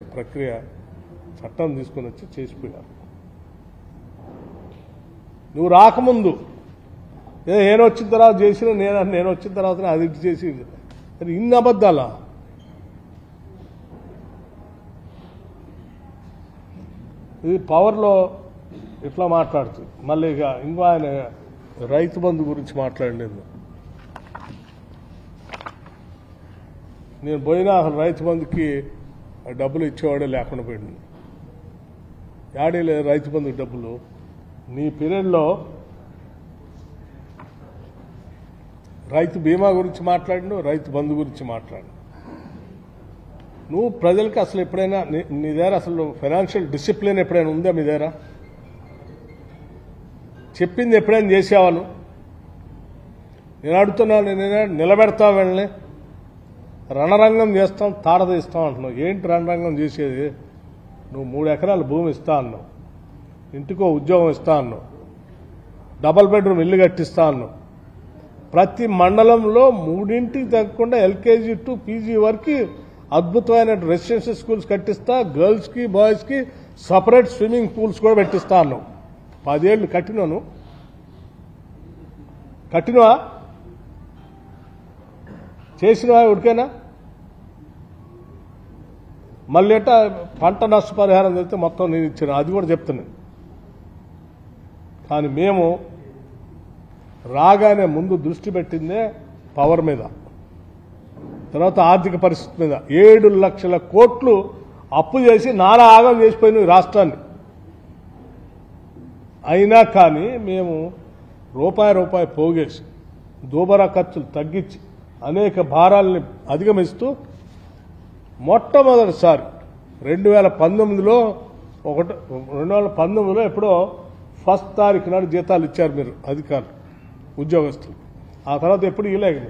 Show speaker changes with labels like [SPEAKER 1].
[SPEAKER 1] ప్రక్రియ చట్టం తీసుకొని వచ్చి చేసిపోయారు. నువ్వు రాకముందు నేను వచ్చిన తర్వాత చేసిన నేను వచ్చిన తర్వాత అది చేసి ఇన్ని అబద్ధాలా? ఇది పవర్లో ఇట్లా మాట్లాడుతుంది. మళ్ళీ ఇంకో ఆయన రైతు బంధు గురించి మాట్లాడలేదు. నేను పోయినా అసలు రైతు బంధుకి డబ్బులు ఇచ్చేవాడే లేకుండా పోయింది. యాడే లేదు రైతు బంధుకి డబ్బులు. నీ పీరియడ్లో రైతు బీమా గురించి మాట్లాడిను, రైతు బంధు గురించి మాట్లాడు. నువ్వు ప్రజలకి అసలు ఎప్పుడైనా నీ దగ్గర అసలు ఫైనాన్షియల్ డిసిప్లిన్ ఎప్పుడైనా ఉందా మీ దగ్గర? చెప్పింది ఎప్పుడైనా చేసేవాళ్ళు? నేను అడుగుతున్నాను, నేను నిలబెడతా వెళ్ళని రణరంగం చేస్తాం, తాడదీస్తాం అంటున్నావు. ఏంటి రణరంగం చేసేది? నువ్వు 3 ఎకరాల భూమి ఇస్తా అన్నావు, ఇంటికో ఉద్యోగం ఇస్తా అన్నావు, డబల్ బెడ్రూమ్ ఇల్లు కట్టిస్తా అన్నావు. ప్రతి మండలంలో 3 తగ్గకుండా ఎల్కేజీ టు పీజీ వరకు అద్భుతమైన రెసిడెన్షియల్ స్కూల్స్ కట్టిస్తా, గర్ల్స్కి బాయ్స్కి సపరేట్ స్విమ్మింగ్ పూల్స్ కూడా పెట్టిస్తా అన్నావు. 10 ఏళ్ళు కట్టినాను. కట్టినవా? చేసినవా? ఉడికేనా? మళ్ళీ ఎట్టా పంట నష్టపరిహారం చెప్తే మొత్తం నేను ఇచ్చాను, అది కూడా చెప్తున్నాను. కానీ మేము రాగానే ముందు దృష్టి పెట్టిందే పవర్ మీద, తర్వాత ఆర్థిక పరిస్థితి మీద. 7 లక్షల కోట్లు అప్పు చేసి నానా ఆగం చేసిపోయిన రాష్ట్రాన్ని. అయినా కానీ మేము రూపాయి పోగేసి దూబరా ఖర్చులు తగ్గించి అనేక భారాలని అధిగమిస్తూ మొట్టమొదటిసారి 2019లో ఎప్పుడో 1st తారీఖు నాడు జీతాలు ఇచ్చారు మీరు అధికారులు, ఉద్యోగస్తులు. ఆ తర్వాత ఎప్పుడు ఇలాగే